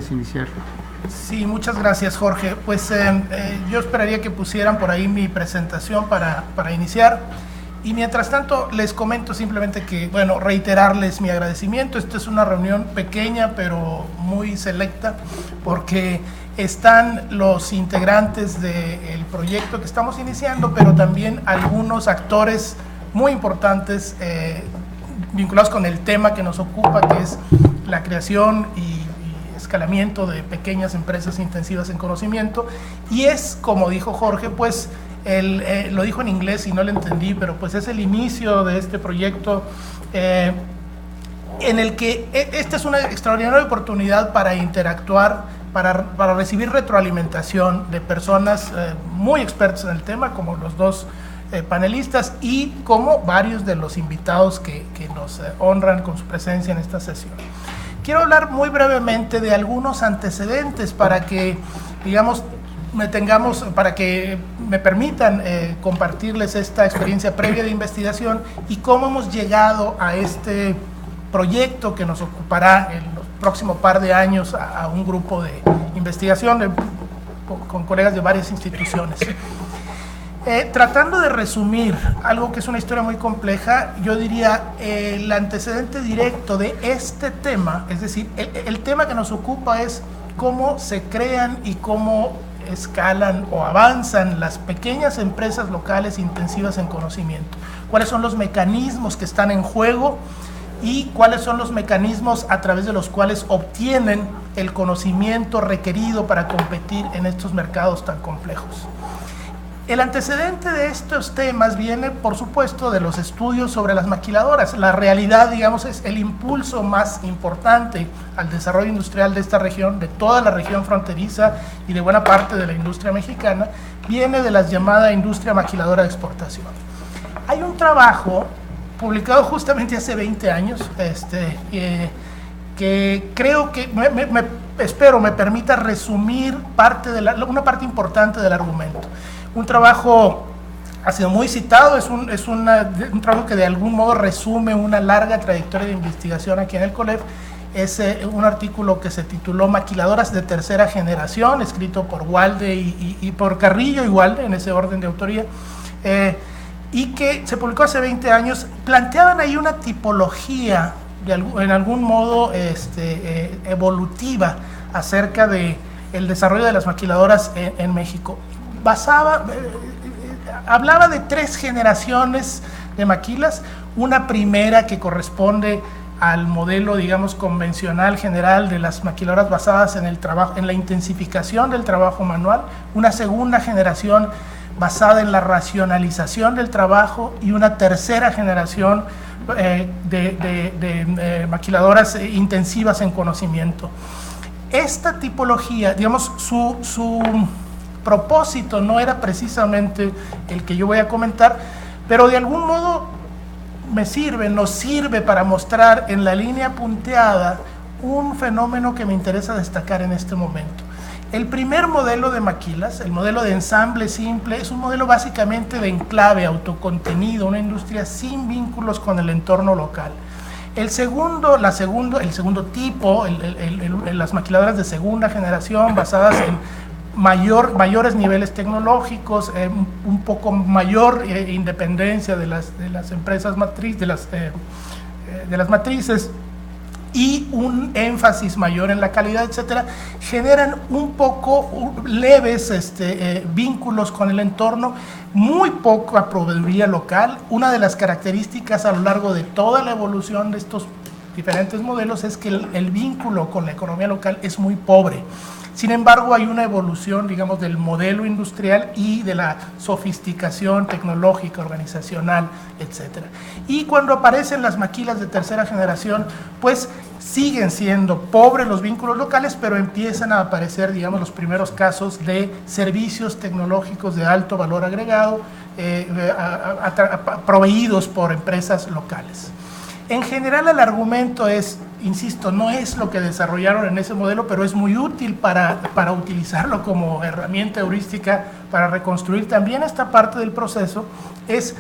puedes iniciar. Sí, muchas gracias, Jorge. Pues yo esperaría que pusieran por ahí mi presentación para iniciar. Y mientras tanto, les comento simplemente que, bueno, reiterarles mi agradecimiento. Esta es una reunión pequeña, pero muy selecta, porque están los integrantes del proyecto que estamos iniciando, pero también algunos actores muy importantes vinculados con el tema que nos ocupa, que es la creación y escalamiento de pequeñas empresas intensivas en conocimiento. Y es, como dijo Jorge, pues lo dijo en inglés y no lo entendí, pero pues es el inicio de este proyecto en el que esta es una extraordinaria oportunidad para interactuar, para recibir retroalimentación de personas muy expertas en el tema, como los dos panelistas y como varios de los invitados que nos honran con su presencia en esta sesión. Quiero hablar muy brevemente de algunos antecedentes para que, digamos, para que me permitan compartirles esta experiencia previa de investigación y cómo hemos llegado a este proyecto que nos ocupará en los próximos par de años a un grupo de investigación con colegas de varias instituciones. Tratando de resumir algo que es una historia muy compleja, yo diría el antecedente directo de este tema, es decir, el tema que nos ocupa es cómo se crean y cómo escalan o avanzan las pequeñas empresas locales intensivas en conocimiento. ¿Cuáles son los mecanismos que están en juego y cuáles son los mecanismos a través de los cuales obtienen el conocimiento requerido para competir en estos mercados tan complejos? El antecedente de estos temas viene, por supuesto, de los estudios sobre las maquiladoras. La realidad, digamos, es el impulso más importante al desarrollo industrial de esta región, de toda la región fronteriza y de buena parte de la industria mexicana, viene de la llamada industria maquiladora de exportación. Hay un trabajo publicado justamente hace 20 años, que creo que, espero me permita resumir una parte importante del argumento. Un trabajo ha sido muy citado, es un trabajo que de algún modo resume una larga trayectoria de investigación aquí en el COLEF. Es un artículo que se tituló Maquiladoras de tercera generación, escrito por Walde y por Carrillo y Walde, en ese orden de autoría, y que se publicó hace 20 años. Planteaban ahí una tipología, en algún modo evolutiva, acerca de el desarrollo de las maquiladoras en México. Hablaba de 3 generaciones de maquilas, una primera que corresponde al modelo, digamos, convencional general de las maquiladoras basadas en el trabajo, en la intensificación del trabajo manual, una segunda generación basada en la racionalización del trabajo y una tercera generación de maquiladoras intensivas en conocimiento. Esta tipología, digamos, su propósito no era precisamente el que yo voy a comentar, pero de algún modo nos sirve para mostrar en la línea punteada un fenómeno que me interesa destacar en este momento. El primer modelo de maquilas, el modelo de ensamble simple, es un modelo básicamente de enclave, autocontenido, una industria sin vínculos con el entorno local. El segundo tipo, las maquiladoras de segunda generación basadas en mayores niveles tecnológicos, un poco mayor independencia de las empresas de las matrices y un énfasis mayor en la calidad, etcétera, generan un poco leves vínculos con el entorno, muy poca proveeduría local. Una de las características a lo largo de toda la evolución de estos diferentes modelos es que el vínculo con la economía local es muy pobre. Sin embargo, hay una evolución, digamos, del modelo industrial y de la sofisticación tecnológica, organizacional, etc. Y cuando aparecen las maquilas de tercera generación, pues siguen siendo pobres los vínculos locales, pero empiezan a aparecer, digamos, los primeros casos de servicios tecnológicos de alto valor agregado proveídos por empresas locales. En general, el argumento es, insisto, no es lo que desarrollaron en ese modelo, pero es muy útil para utilizarlo como herramienta heurística para reconstruir también esta parte del proceso. Es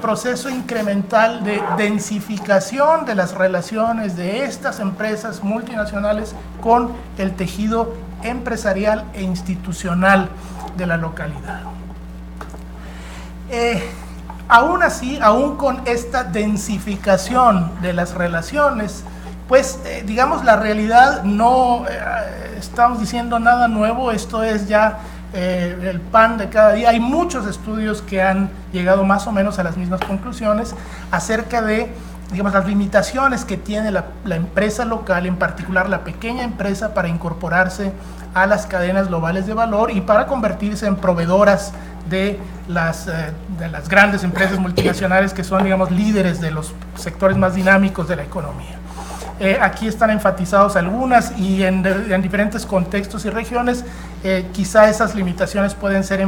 proceso incremental de densificación de las relaciones de estas empresas multinacionales con el tejido empresarial e institucional de la localidad. Aún así, aún con esta densificación de las relaciones, pues digamos, la realidad no estamos diciendo nada nuevo, esto es ya el pan de cada día. Hay muchos estudios que han llegado más o menos a las mismas conclusiones acerca de, digamos, las limitaciones que tiene la empresa local, en particular la pequeña empresa, para incorporarse a las cadenas globales de valor y para convertirse en proveedoras de las grandes empresas multinacionales que son, digamos, líderes de los sectores más dinámicos de la economía. Aquí están enfatizados algunas y en diferentes contextos y regiones quizá esas limitaciones pueden ser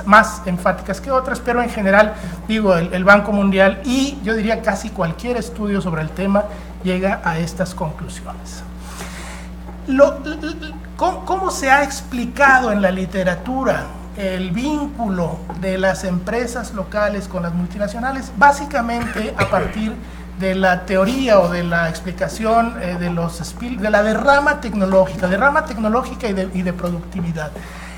más enfáticas que otras, pero en general, digo, el Banco Mundial y yo diría casi cualquier estudio sobre el tema llega a estas conclusiones. ¿Cómo se ha explicado en la literatura el vínculo de las empresas locales con las multinacionales? Básicamente a partir de la teoría o de la explicación de la derrama tecnológica y de productividad.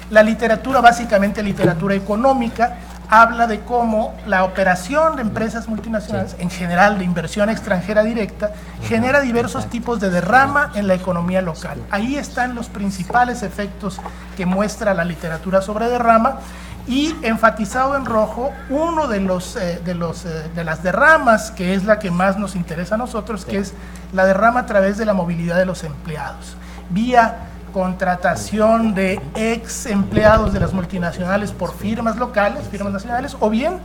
La literatura, básicamente literatura económica, habla de cómo la operación de empresas multinacionales, en general de inversión extranjera directa, genera diversos tipos de derrama en la economía local. Ahí están los principales efectos que muestra la literatura sobre derrama, y enfatizado en rojo uno de las derramas, que es la que más nos interesa a nosotros, que es la derrama a través de la movilidad de los empleados, vía contratación de ex empleados de las multinacionales por firmas locales, firmas nacionales, o bien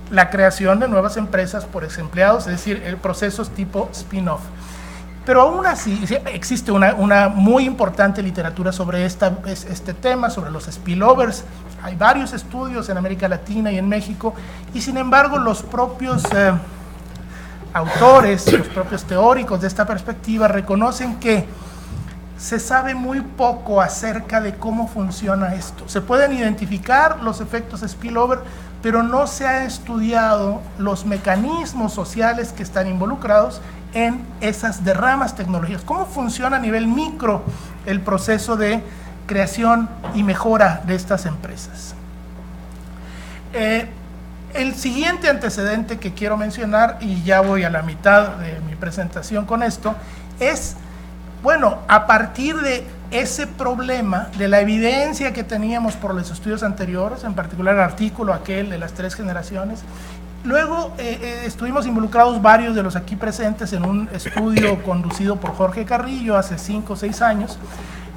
la creación de nuevas empresas por ex empleados, es decir, procesos tipo spin-off. Pero aún así existe una muy importante literatura sobre este tema, sobre los spillovers. Hay varios estudios en América Latina y en México, y sin embargo los propios autores, los propios teóricos de esta perspectiva reconocen que se sabe muy poco acerca de cómo funciona esto. Se pueden identificar los efectos spillover, pero no se ha estudiado los mecanismos sociales que están involucrados en esas derramas tecnológicas. ¿Cómo funciona a nivel micro el proceso de creación y mejora de estas empresas? El siguiente antecedente que quiero mencionar, y ya voy a la mitad de mi presentación con esto, es, bueno, a partir de ese problema, de la evidencia que teníamos por los estudios anteriores, en particular el artículo aquel de las 3 generaciones, luego estuvimos involucrados varios de los aquí presentes en un estudio conducido por Jorge Carrillo hace 5 o 6 años.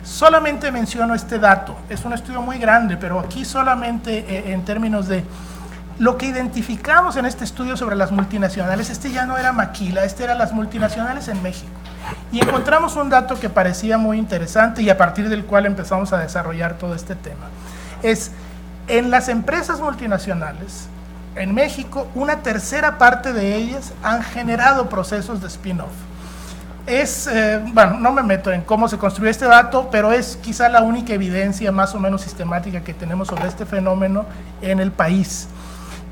Solamente menciono este dato, es un estudio muy grande, pero aquí solamente en términos de lo que identificamos en este estudio sobre las multinacionales, ya no era Maquila, eran las multinacionales en México. Y encontramos un dato que parecía muy interesante y a partir del cual empezamos a desarrollar todo este tema. En las empresas multinacionales, en México, una tercera parte de ellas han generado procesos de spin-off. Bueno, no me meto en cómo se construyó este dato, pero es quizá la única evidencia más o menos sistemática que tenemos sobre este fenómeno en el país.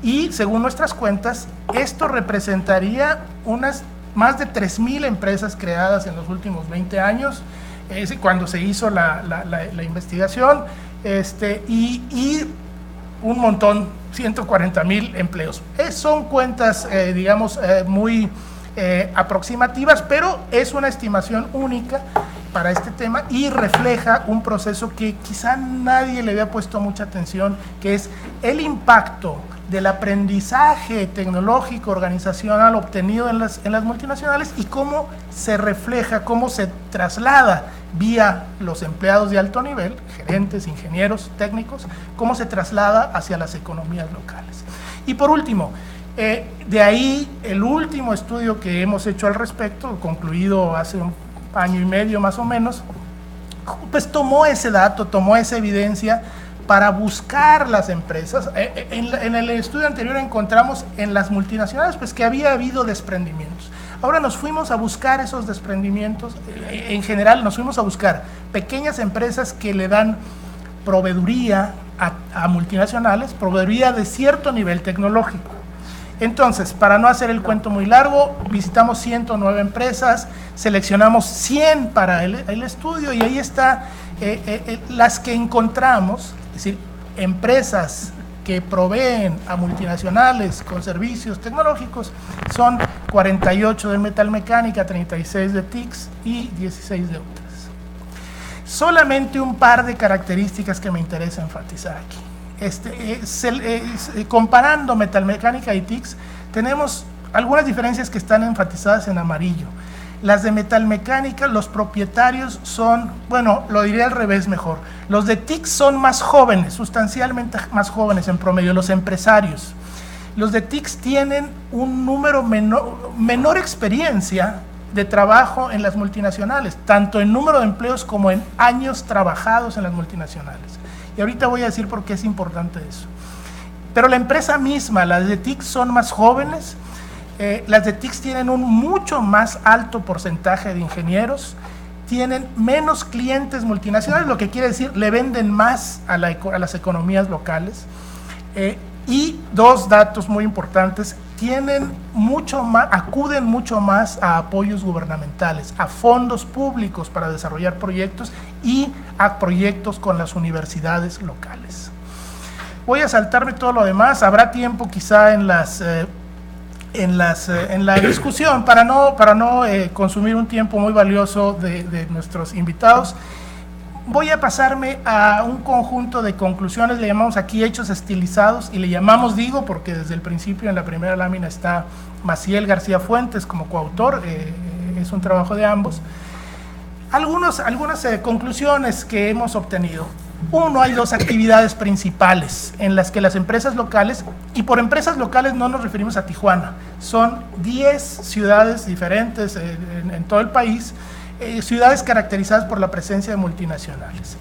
Y según nuestras cuentas, esto representaría más de 3,000 empresas creadas en los últimos 20 años, cuando se hizo la investigación, y un montón, 140,000 empleos. Son cuentas, digamos, muy aproximativas, pero es una estimación única para este tema y refleja un proceso que quizá nadie le había puesto mucha atención, que es el impacto del aprendizaje tecnológico organizacional obtenido en las multinacionales y cómo se refleja, cómo se traslada vía los empleados de alto nivel, gerentes, ingenieros, técnicos, cómo se traslada hacia las economías locales. Y por último, de ahí el último estudio que hemos hecho al respecto, concluido hace un año y medio más o menos, pues tomó ese dato, tomó esa evidencia para buscar las empresas. En el estudio anterior encontramos en las multinacionales pues que había habido desprendimientos. Ahora nos fuimos a buscar esos desprendimientos, en general nos fuimos a buscar pequeñas empresas que le dan proveeduría a multinacionales, proveeduría de cierto nivel tecnológico. Entonces, para no hacer el cuento muy largo, visitamos 109 empresas, seleccionamos 100 para el estudio y ahí está las que encontramos, es decir, empresas que proveen a multinacionales con servicios tecnológicos, son 48 de metalmecánica, 36 de TICS y 16 de otras. Solamente un par de características que me interesa enfatizar aquí. Comparando metalmecánica y TICS, tenemos algunas diferencias que están enfatizadas en amarillo. Las de metalmecánica, los propietarios son, bueno, lo diré al revés mejor. Los de TICS son más jóvenes, sustancialmente más jóvenes en promedio, los empresarios. Los de TICS tienen un número menor experiencia de trabajo en las multinacionales, tanto en número de empleos como en años trabajados en las multinacionales. Y ahorita voy a decir por qué es importante eso. Pero la empresa misma, las de TICS son más jóvenes, las de TICS tienen un mucho más alto porcentaje de ingenieros, tienen menos clientes multinacionales, lo que quiere decir, le venden más a las economías locales. Y dos datos muy importantes, acuden mucho más a apoyos gubernamentales, a fondos públicos para desarrollar proyectos y a proyectos con las universidades locales. Voy a saltarme todo lo demás, habrá tiempo quizá en la discusión para no consumir un tiempo muy valioso de nuestros invitados. Voy a pasarme a un conjunto de conclusiones, le llamamos aquí hechos estilizados, y le llamamos, digo, porque desde el principio en la primera lámina está Maciel García Fuentes como coautor, es un trabajo de ambos. Algunas conclusiones que hemos obtenido. Uno, hay dos actividades principales en las que las empresas locales, y por empresas locales no nos referimos a Tijuana, son 10 ciudades diferentes en todo el país, ciudades caracterizadas por la presencia de multinacionales.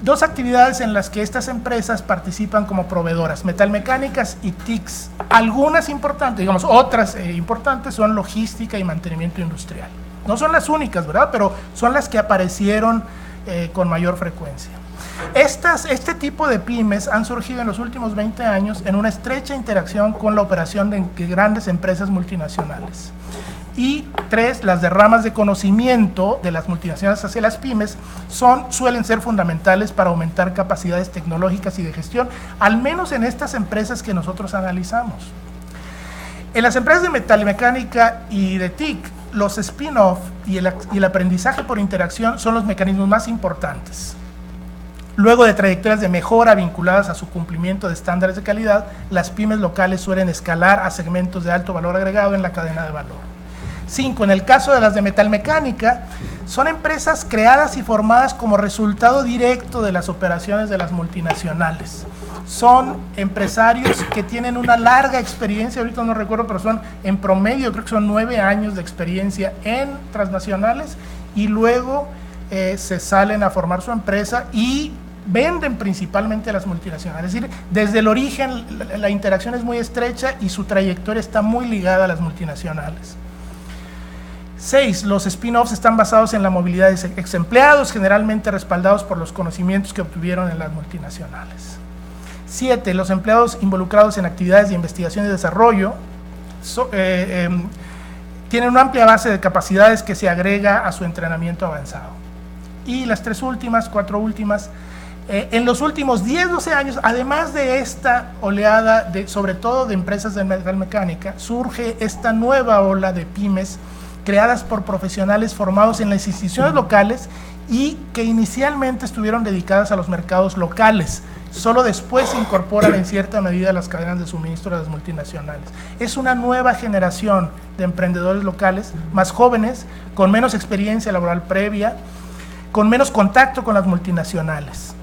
Dos actividades en las que estas empresas participan como proveedoras, metalmecánicas y TICS. Algunas importantes, digamos, otras importantes son logística y mantenimiento industrial. No son las únicas, ¿verdad? Pero son las que aparecieron con mayor frecuencia. Este tipo de pymes han surgido en los últimos 20 años en una estrecha interacción con la operación de grandes empresas multinacionales. Y tres, las derramas de conocimiento de las multinacionales hacia las pymes suelen ser fundamentales para aumentar capacidades tecnológicas y de gestión, al menos en estas empresas que nosotros analizamos. En las empresas de metalmecánica y de TIC, los spin-off y el aprendizaje por interacción son los mecanismos más importantes. Luego de trayectorias de mejora vinculadas a su cumplimiento de estándares de calidad, las pymes locales suelen escalar a segmentos de alto valor agregado en la cadena de valor. 5. En el caso de las de metalmecánica, son empresas creadas y formadas como resultado directo de las operaciones de las multinacionales. Son empresarios que tienen una larga experiencia, ahorita no recuerdo, pero son en promedio, creo que son 9 años de experiencia en transnacionales, y luego se salen a formar su empresa y venden principalmente a las multinacionales. Es decir, desde el origen la interacción es muy estrecha y su trayectoria está muy ligada a las multinacionales. 6. Los spin-offs están basados en la movilidad de ex empleados, generalmente respaldados por los conocimientos que obtuvieron en las multinacionales. 7. Los empleados involucrados en actividades de investigación y desarrollo tienen una amplia base de capacidades que se agrega a su entrenamiento avanzado. Y las 4 últimas, en los últimos 10-12 años, además de esta oleada, sobre todo de empresas de metalmecánica, surge esta nueva ola de pymes creadas por profesionales formados en las instituciones locales y que inicialmente estuvieron dedicadas a los mercados locales. Solo después se incorporan en cierta medida a las cadenas de suministro de las multinacionales. Es una nueva generación de emprendedores locales, más jóvenes, con menos experiencia laboral previa, con menos contacto con las multinacionales.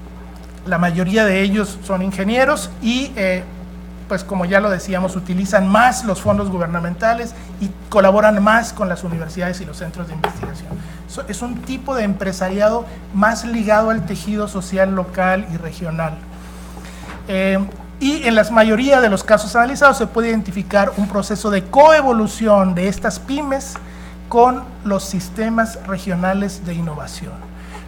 La mayoría de ellos son ingenieros y pues como ya lo decíamos, utilizan más los fondos gubernamentales y colaboran más con las universidades y los centros de investigación. Es un tipo de empresariado más ligado al tejido social local y regional. Y en la mayoría de los casos analizados se puede identificar un proceso de coevolución de estas pymes con los sistemas regionales de innovación.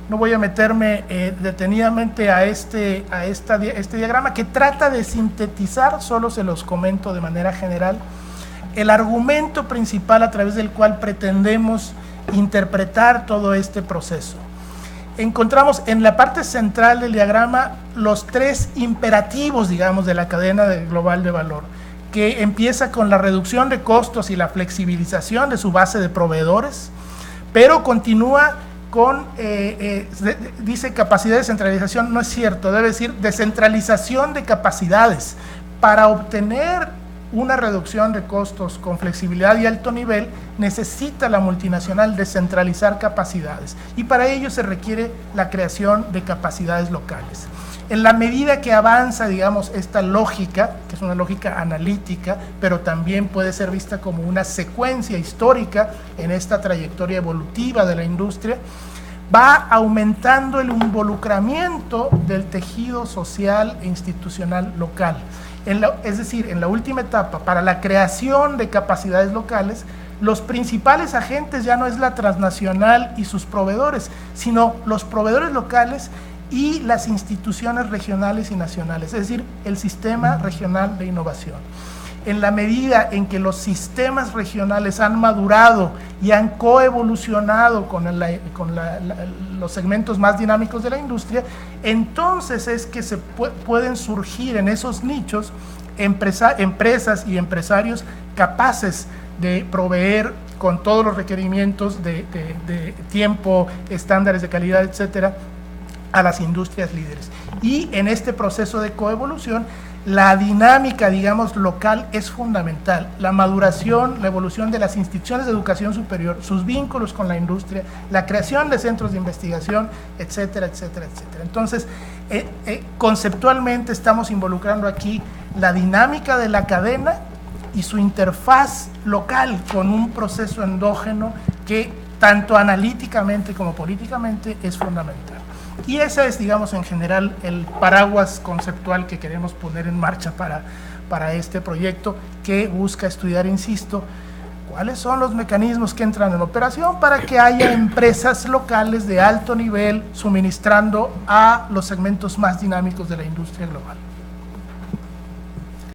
no voy a meterme detenidamente a este diagrama que trata de sintetizar, solo se los comento de manera general, el argumento principal a través del cual pretendemos interpretar todo este proceso. Encontramos en la parte central del diagrama los tres imperativos, digamos, de la cadena global de valor, que empieza con la reducción de costos y la flexibilización de su base de proveedores, pero continúa con, dice capacidad de centralización, no es cierto, debe decir descentralización de capacidades. Para obtener una reducción de costos con flexibilidad y alto nivel, necesita la multinacional descentralizar capacidades, y para ello se requiere la creación de capacidades locales. En la medida que avanza, digamos, esta lógica, que es una lógica analítica, pero también puede ser vista como una secuencia histórica en esta trayectoria evolutiva de la industria, va aumentando el involucramiento del tejido social e institucional local. Es decir, en la última etapa, para la creación de capacidades locales, los principales agentes ya no es la transnacional y sus proveedores, sino los proveedores locales y las instituciones regionales y nacionales, es decir, el sistema regional de innovación. En la medida en que los sistemas regionales han madurado y han coevolucionado con los segmentos más dinámicos de la industria, entonces es que se pueden surgir en esos nichos empresas y empresarios capaces de proveer con todos los requerimientos de tiempo, estándares de calidad, etcétera, a las industrias líderes. Y en este proceso de coevolución, la dinámica, digamos, local es fundamental. La maduración, la evolución de las instituciones de educación superior, sus vínculos con la industria, la creación de centros de investigación, etcétera, etcétera, etcétera. Entonces, conceptualmente estamos involucrando aquí la dinámica de la cadena y su interfaz local con un proceso endógeno que tanto analíticamente como políticamente es fundamental. Y ese es, digamos, en general el paraguas conceptual que queremos poner en marcha para este proyecto, que busca estudiar, insisto, cuáles son los mecanismos que entran en operación para que haya empresas locales de alto nivel suministrando a los segmentos más dinámicos de la industria global.